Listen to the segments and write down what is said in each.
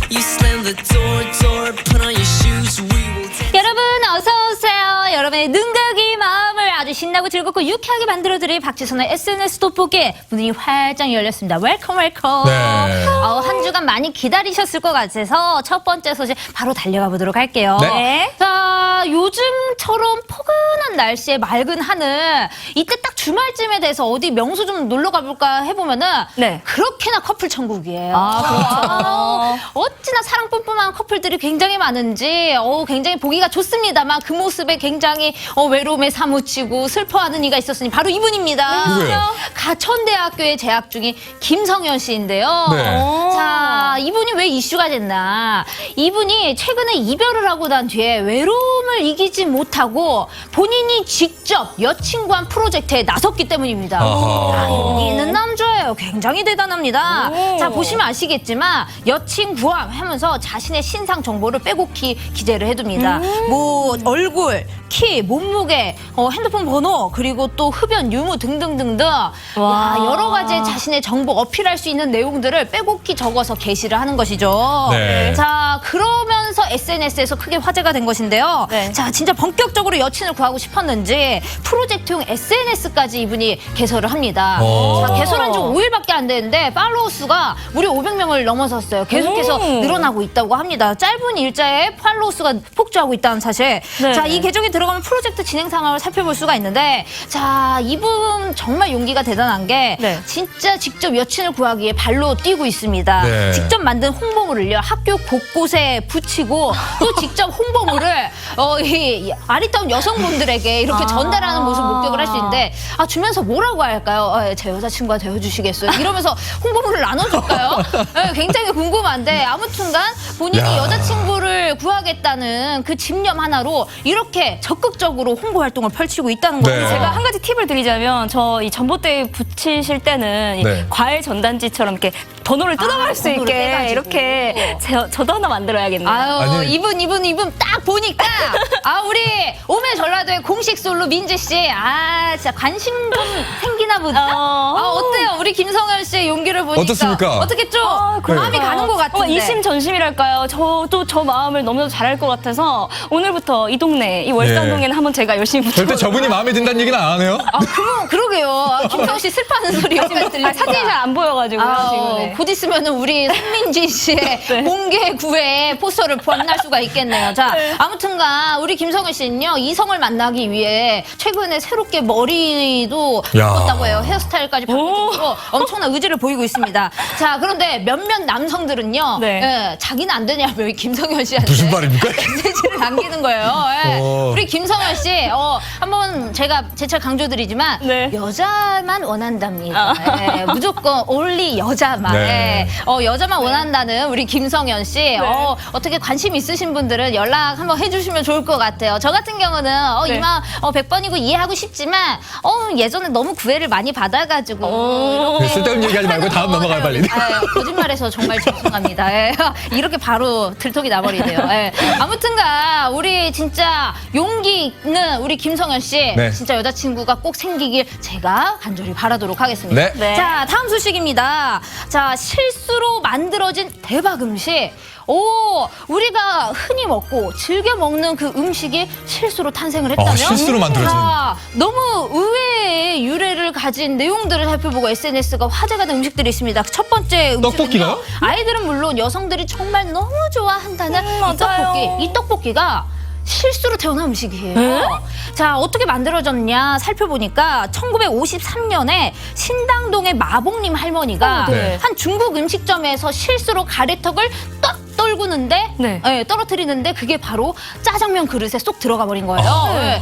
You slam the door, put on your shoes, we will dance. 여러분 어서 오세요. 여러분의 능각이 마음을 아주 신나고 즐겁고 유쾌하게 만들어드릴 박지선의 SNS 돋보기 문이 활짝 열렸습니다. 웰컴 웰컴. 네. 한 주간 많이 기다리셨을 것 같아서 첫 번째 소식 바로 달려가 보도록 할게요. 네. 자, 요즘처럼 포근한 날씨에 맑은 하늘, 이때 딱 주말쯤에 돼서 어디 명소 좀 놀러 가볼까 해보면은 네. 그렇게나 커플 천국이에요. 그렇죠. 어찌나 사랑 뿜뿜한 커플들이 굉장히 많은지 굉장히 보기가 좋습니다만 그 모습에 굉장히 외로움에 사무치고 슬퍼하는 이가 있었으니 바로 이분입니다. 누구예요? 가천대학교에 재학 중인 김성현 씨인데요. 네. 자, 이분이 왜 이슈가 됐나? 이분이 최근에 이별을 하고 난 뒤에 외로움을 이기지 못하고 본인이 직접 여친과 한 프로젝트에 나섰기 때문입니다. 아하. 용기 있는 남자예요. 굉장히 대단합니다. 자, 보시면 아시겠지만 여친 구함 하면서 자신의 신상 정보를 빼곡히 기재를 해둡니다. 뭐 얼굴, 키, 몸무게, 핸드폰 번호, 그리고 또 흡연, 유무 등등등등 여러 가지 자신의 정보 어필할 수 있는 내용들을 빼곡히 적어서 게시를 하는 것이죠. 네. 자, 그러면서 SNS에서 크게 화제가 된 것인데요. 네. 자, 진짜 본격적으로 여친을 구하고 싶었는지 프로젝트용 SNS까지 이분이 개설을 합니다. 자, 개설한 지 5일밖에 안 됐는데 팔로워 수가 무려 500명을 넘어섰어요. 계속해서 늘어나고 있다고 합니다. 짧은 일자에 팔로워 수가 폭주하고 있다는 사실. 네. 자, 이 계정에 들어가면 프로젝트 진행 상황을 살펴볼 수가 있는데, 자, 이분 정말 용기가 대단한 게 네. 진짜 직접 여친을 구하기 위해 발로 뛰고 있습니다. 네. 직접 만든 홍보물을요 학교 곳곳에 붙이고 또 직접 홍보물을 이 아리따운 여성분들에게 이렇게 전달하는 모습 목격을 할 수 있는데, 주면서 뭐라고 할까요? 제 여자친구가 되어주시겠어요? 이러면서 홍보물을 나눠줄까요? 굉장히 궁금한데, 아무튼간 본인이 야. 여자친구를 구하겠다는 그 집념 하나로 이렇게 적극적으로 홍보 활동을 펼치고 있다는 네. 겁니다. 제가 한 가지 팁을 드리자면, 저 이 전봇대에 붙이실 때는 이 네. 과일 전단지처럼 이렇게 번호를 뜯어갈 수 번호를 있게 떼가지고. 이렇게 저도 하나 만들어야겠네요. 아유, 아니. 이분 딱 보니까 우리 오메 전라도의 공식 솔로 민지 씨, 진짜 관심 좀 생기나 보다. 어때요? 우리 김성현 씨의 용기를 보니까 어떻습니까? 어떻게 좀 그러니까요. 마음이 가는 것 같은데. 이심전심이랄까요. 저도 저 마음을 너무나도 잘할 것 같아서 오늘부터 이 동네, 이 월산동에는 한번 제가 열심히 절대 저분이 마음에 든다는 얘기는 안 하네요. 그러게요. 김성현 씨 슬퍼하는 소리 여기까지 들리니까. 사진이 잘 안 보여가지고요, 지금. 곧 있으면은 우리 손민지 씨의 공개 구애 포스터를 만날 수가 있겠네요. 자, 아무튼간 우리 김성현 씨는요, 이성을 만나기 위해 최근에 새롭게 머리도 야. 바꿨다고 해요. 헤어스타일까지 바꿀 정도로 엄청난 의지를 보이고 있습니다. 자, 그런데 몇몇 남성들은요, 네. 자기는 안 되냐며 이 김성현 씨한테 무슨 말입니까? 메시지를 남기는 거예요. 우리 김성현 씨, 한번 제가 재차 강조드리지만 네. 여자만 원한답니다. 무조건 only 여자만. 네. 여자만 원한다는 우리 김성현 씨. 어떻게 관심 있으신 분들은 연락 한번 해주시면 좋을 것 같아요. 저 같은 경우는 네. 이만 100번이고 이해하고 싶지만 예전에 너무 구애를 많이 받아가지고 쓸데없는 얘기하지 말고 다음 넘어가요, 빨리. 거짓말해서 정말 죄송합니다. 이렇게 바로 들통이 나버리네요. 아무튼간 우리 진짜 용기 있는 우리 김성현 씨, 네. 진짜 여자친구가 꼭 생기길 제가 간절히 바라도록 하겠습니다. 네. 네. 자, 다음 소식입니다. 자, 실수로 만들어진 대박 음식. 우리가 흔히 먹고 즐겨 먹는 그 음식이 실수로 탄생을 했다면, 실수로 만들어진. 자, 너무 의외의 유래를 가진 내용들을 살펴보고 SNS가 화제가 된 음식들이 있습니다. 첫 번째 음식은요, 떡볶이가요? 아이들은 물론 여성들이 정말 너무 좋아한다는 이 떡볶이. 이 떡볶이가 실수로 태어난 음식이에요. 자, 어떻게 만들어졌냐 살펴보니까 1953년에 신당동의 마봉님 할머니가 네. 한 중국 음식점에서 실수로 가래떡을 떨구는데, 떨어뜨리는데 그게 바로 짜장면 그릇에 쏙 들어가 버린 거예요.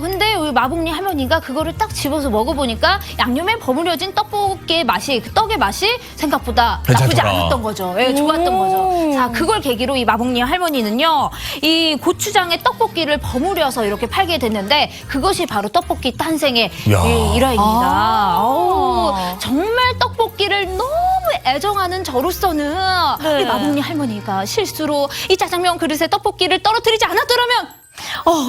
근데 우리 마봉님 할머니가 그거를 딱 집어서 먹어보니까 양념에 버무려진 떡볶이의 맛이, 그 떡의 맛이 생각보다 나쁘지 괜찮더라. 않았던 거죠. 좋았던 거죠. 자, 그걸 계기로 이 마봉님 할머니는요, 이 고추장에 떡볶이를 버무려서 이렇게 팔게 됐는데, 그것이 바로 떡볶이 탄생의 이야. 일화입니다. 정말 떡볶이를 너무 애정하는 저로서는 우리 마봉님 할머니가 실수로 이 짜장면 그릇에 떡볶이를 떨어뜨리지 않았더라면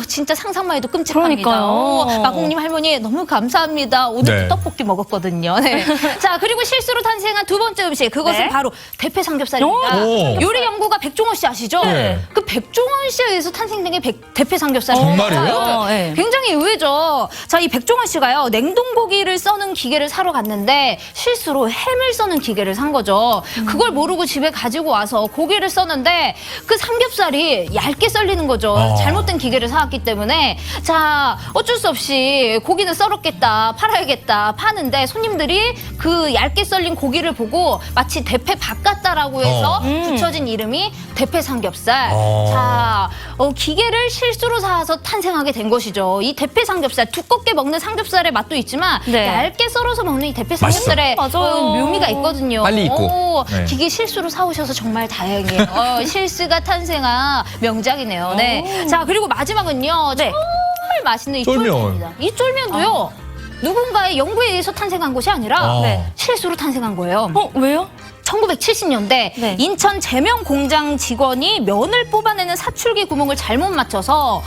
진짜 상상만 해도 끔찍합니다. 그러니까요. 마공님 할머니 너무 감사합니다. 오늘 네. 떡볶이 먹었거든요. 네. 자, 그리고 실수로 탄생한 두 번째 음식. 그것은 네. 바로 대패 삼겹살입니다. 오. 요리 연구가 백종원 씨 아시죠? 네. 그 백종원 씨에 의해서 탄생된 게 대패 삼겹살. 정말이에요? 네. 굉장히 의외죠. 자, 이 백종원 씨가요. 냉동고기를 써는 기계를 사러 갔는데 실수로 햄을 써는 기계를 산 거죠. 그걸 모르고 집에 가지고 와서 고기를 써는데 그 삼겹살이 얇게 썰리는 거죠. 잘못된 기계를 사왔기 때문에. 자, 어쩔 수 없이 고기는 썰었겠다, 팔아야겠다, 파는데 손님들이 그 얇게 썰린 고기를 보고 마치 대패 바꿨다라고 해서 붙여진 이름이 대패 삼겹살. 자, 기계를 실수로 사서 탄생하게 된 것이죠. 이 대패 삼겹살, 두껍게 먹는 삼겹살의 맛도 있지만 네. 얇게 썰어서 먹는 이 대패 삼겹살의 맞아요. 묘미가 있거든요. 빨리 익고. 네. 기계 실수로 사오셔서 정말 다행이에요. 실수가 탄생한 명작이네요. 네. 자, 그리고 마지막은요. 네. 정말 맛있는 이 쫄면. 쫄면입니다. 이 쫄면도요. 누군가의 연구에 의해서 탄생한 것이 아니라 네. 실수로 탄생한 거예요. 왜요? 1970년대 네. 인천 제명 공장 직원이 면을 뽑아내는 사출기 구멍을 잘못 맞춰서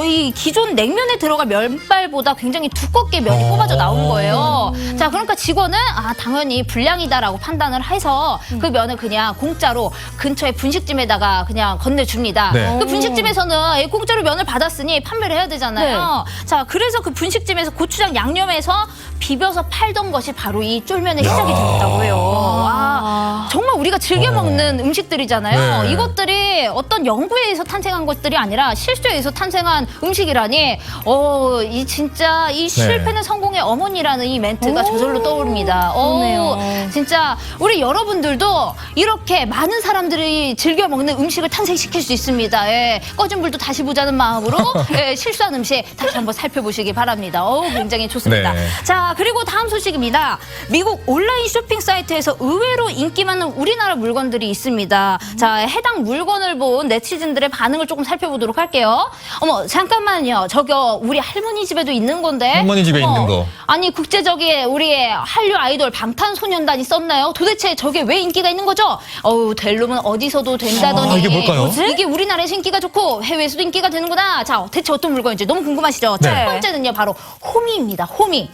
이 기존 냉면에 들어갈 면발보다 굉장히 두껍게 면이 뽑아져 나온 거예요. 자, 그러니까 직원은 당연히 불량이다라고 판단을 해서 그 면을 그냥 공짜로 근처의 분식집에다가 그냥 건네줍니다. 네. 그 분식집에서는 공짜로 면을 받았으니 판매를 해야 되잖아요. 자, 그래서 그 분식집에서 고추장 양념해서 비벼서 팔던 것이 바로 이 쫄면의 시작이 되었다고 해요. 와, 정말 우리가 즐겨 먹는 음식들이잖아요. 네. 이것들이 어떤 연구에 의해서 탄생한 것들이 아니라 실수에 의해서 탄생한 음식이라니, 이 진짜 이 실패는 성공의 어머니라는 이 멘트가 저절로 떠오릅니다. 그러네요. 진짜 우리 여러분들도 이렇게 많은 사람들이 즐겨 먹는 음식을 탄생시킬 수 있습니다. 꺼진 불도 다시 보자는 마음으로 실수한 음식 다시 한번 살펴보시기 바랍니다. 굉장히 좋습니다. 네. 자, 그리고 다음 소식입니다. 미국 온라인 쇼핑 사이트에서 의외로 인기 많은 우리나라 물건들이 있습니다. 자, 해당 물건을 본 네티즌들의 반응을 조금 살펴보도록 할게요. 어머, 잠깐만요. 저거 우리 할머니 집에도 있는 건데. 할머니 집에 있는 거. 아니, 국제적인 우리의 한류 아이돌 방탄소년단이 썼나요? 도대체 저게 왜 인기가 있는 거죠? 델롬은 어디서도 된다더니. 이게 뭘까요? 이게 우리나라에서 인기가 좋고 해외에서도 인기가 되는구나. 자, 대체 어떤 물건인지 너무 궁금하시죠? 네. 첫 번째는요, 바로 호미입니다. 호미.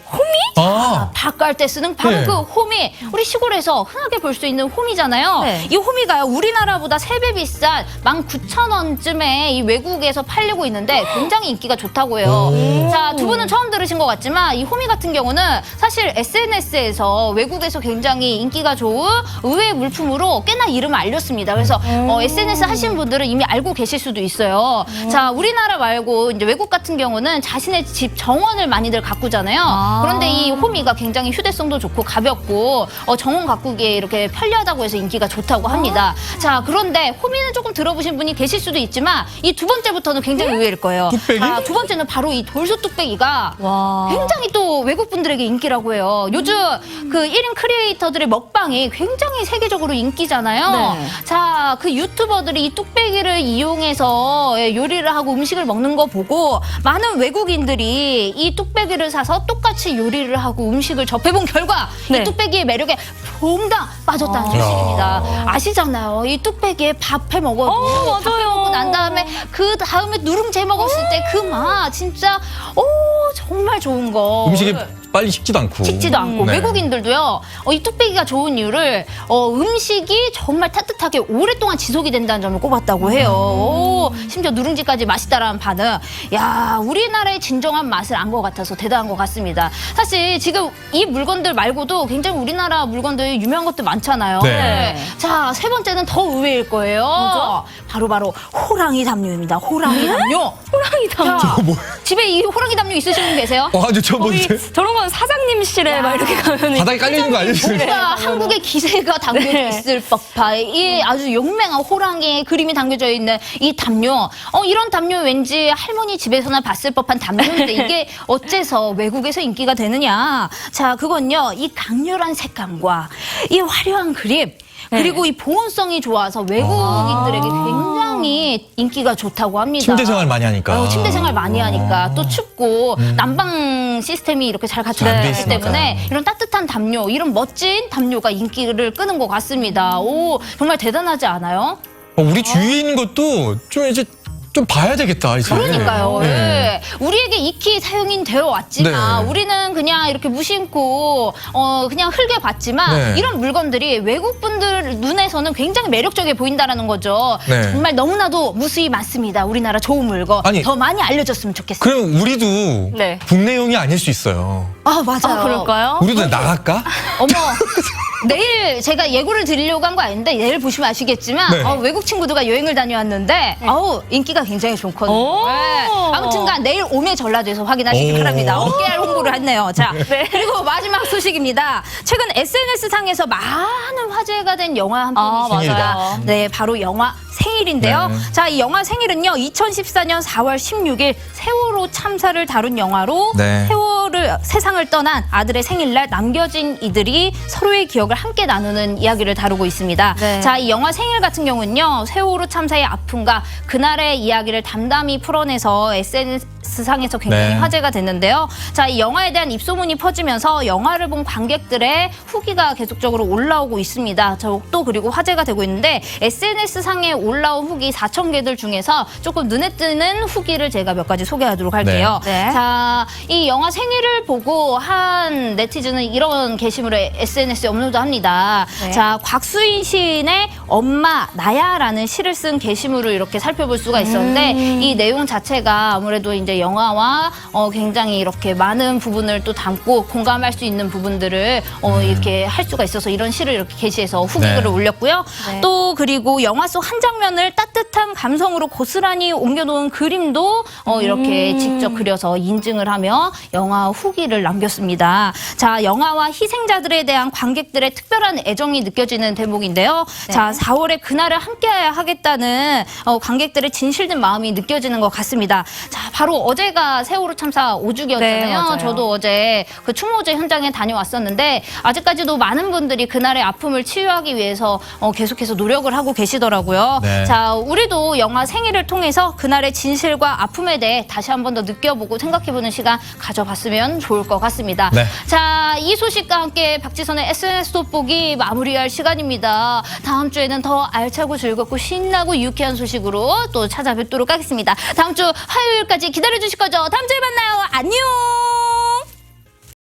밥 깔 때 쓰는 바로 네. 그 호미. 우리 시골에서 흔하게 볼 수 있는 호미잖아요. 네. 이 호미가요, 우리나라보다 3배 비싼 19,000원쯤에 이 외국에서 팔리고 있는데 굉장히 인기가 좋다고 해요. 자, 두 분은 처음 들으신 것 같지만 이 호미 같은 경우는 사실 SNS에서 외국에서 굉장히 인기가 좋은 의외의 물품으로 꽤나 이름을 알렸습니다. 그래서 SNS 하신 분들은 이미 알고 계실 수도 있어요. 자, 우리나라 말고 이제 외국 같은 경우는 자신의 집 정원을 많이들 가꾸잖아요. 그런데 이 호미가 굉장히 휴대성도 좋고 가볍고 정원 가꾸기에 이렇게 편리하다고 해서 인기가 좋다고 합니다. 자, 그런데 호미는 조금 들어보신 분이 계실 수도 있지만 이 두 번째부터는 굉장히 의외일 거예요. 뚝배기? 자, 두 번째는 바로 이 돌솥 뚝배기가 굉장히 또 외국 분들에게 인기라고 해요. 요즘 그 1인 크리에이터들의 먹방이 굉장히 세계적으로 인기잖아요. 네. 자, 그 유튜버들이 이 뚝배기를 이용해서 요리를 하고 음식을 먹는 거 보고 많은 외국인들이 이 뚝배기를 사서 똑같이 요리를 하고 음식을 접해본 결과 네. 이 뚝배기의 매력에 퐁당 빠졌다는 소식입니다. 아시잖아요. 이 뚝배기에 밥 해 먹어도 밥 맞아요. 먹고 난 다음에 그 다음에 누룽지 해 먹었을 때 그 맛 진짜 정말 좋은 거. 음식이 빨리 식지도 않고. 식지도 않고 네. 외국인들도요. 이 뚝배기가 좋은 이유를 음식이 정말 따뜻하게 오랫동안 지속이 된다는 점을 꼽았다고 해요. 심지어 누룽지까지 맛있다라는 반응. 야, 우리나라의 진정한 맛을 안 것 같아서 대단한 것 같습니다. 사실 지금 이 물건들 말고도 굉장히 우리나라 물건들 유명한 것들 많잖아요. 네. 자, 세 번째는 더 의외일 거예요. 바로 호랑이 담요입니다. 호랑이 담요. 호랑이 담요. 자, 집에 이 호랑이 담요 있으신 분 계세요? 아주 처음 보세요. 저런 건 사장님실에 막 이렇게 가면 바닥에 깔려있는 거 아니에요? 뭔가 한국의 기세가 담겨져 네. 있을 법한 이 아주 용맹한 호랑이의 그림이 담겨져 있는 이 담요. 이런 담요 왠지 할머니 집에서나 봤을 법한 담요인데 이게 어째서 외국에서 인기가 되느냐. 자, 그건요. 이 강렬한 색감과 이 화려한 그림 그리고 이 보온성이 좋아서 외국인들에게 굉장히 인기가 좋다고 합니다. 침대 생활 많이 하니까. 침대 생활 많이 하니까 또 춥고 난방 시스템이 이렇게 잘 잘돼 갖춰져 있기 있으니까. 때문에 이런 따뜻한 담요, 이런 멋진 담요가 인기를 끄는 것 같습니다. 오, 정말 대단하지 않아요? 우리 주위에 있는 것도 좀 이제 좀 봐야 되겠다 이제. 그러니까요. 네. 예. 우리에게 익히 사용이 되어 왔지만 네. 우리는 그냥 이렇게 무심코 그냥 흘겨 봤지만 네. 이런 물건들이 외국 분들 눈에서는 굉장히 매력적이게 보인다라는 거죠. 네. 정말 너무나도 무수히 많습니다. 우리나라 좋은 물건 아니, 더 많이 알려졌으면 좋겠어요. 그럼 우리도 네. 국내용이 아닐 수 있어요. 아 맞아요. 아, 그럴까요? 우리도 나갈까? 어머. 내일 제가 예고를 드리려고 한 거 아닌데 내일 보시면 아시겠지만 네. 외국 친구들과 여행을 다녀왔는데 인기가 굉장히 좋거든요. 오. 네. 아무튼간 내일 오메 전라도에서 확인하시기 오. 바랍니다. 깨알 홍보를 했네요. 자, 네. 그리고 마지막 소식입니다. 최근 SNS 상에서 많은 화제가 된 영화 한 편이 있습니다. 맞아요. 네, 바로 영화 생일인데요. 네. 자, 이 영화 생일은요. 2014년 4월 16일 세월호 참사를 다룬 영화로 네. 세상을 떠난 아들의 생일날 남겨진 이들이 서로의 기억을 함께 나누는 이야기를 다루고 있습니다. 네. 자, 이 영화 생일 같은 경우는요. 세월호 참사의 아픔과 그날의 이야기를 담담히 풀어내서 SNS상에서 굉장히 네. 화제가 됐는데요. 자, 이 영화에 대한 입소문이 퍼지면서 영화를 본 관객들의 후기가 계속적으로 올라오고 있습니다. 또 그리고 화제가 되고 있는데 SNS상에 올라온 후기 4,000개들 중에서 조금 눈에 띄는 후기를 제가 몇 가지 소개하도록 할게요. 네. 자, 이 영화 생일을 보고 한 네티즌은 이런 게시물을 SNS에 업로드합니다. 네. 자, 곽수인 시인의 엄마 나야라는 시를 쓴 게시물을 이렇게 살펴볼 수가 있었는데 이 내용 자체가 아무래도 이제 영화와 굉장히 이렇게 많은 부분을 또 담고 공감할 수 있는 부분들을 이렇게 할 수가 있어서 이런 시를 이렇게 게시해서 후기글을 네. 올렸고요. 네. 또 그리고 영화 속 한 장면을 따뜻한 감성으로 고스란히 옮겨놓은 그림도 이렇게 직접 그려서 인증을 하며 영화 후기를 남겼습니다. 자, 영화와 희생자들에 대한 관객들의 특별한 애정이 느껴지는 대목인데요. 네. 자, 4월에 그날을 함께 하겠다는 관객들의 진실된 마음이 느껴지는 것 같습니다. 자, 바로 어제가 세월호 참사 5주기였잖아요. 네, 맞아요. 저도 어제 그 추모제 현장에 다녀왔었는데 아직까지도 많은 분들이 그날의 아픔을 치유하기 위해서 계속해서 노력을 하고 계시더라고요. 네. 자, 우리도 영화 생일을 통해서 그날의 진실과 아픔에 대해 다시 한 번 더 느껴보고 생각해보는 시간 가져봤으면 좋을 것 같습니다. 네. 자, 이 소식과 함께 박지선의 SNS 돋보기 마무리할 시간입니다. 다음 주에는 더 알차고 즐겁고 신나고 유쾌한 소식으로 또 찾아뵙도록 하겠습니다. 다음 주 화요일까지 기다려주실 거죠? 다음 주에 만나요. 안녕!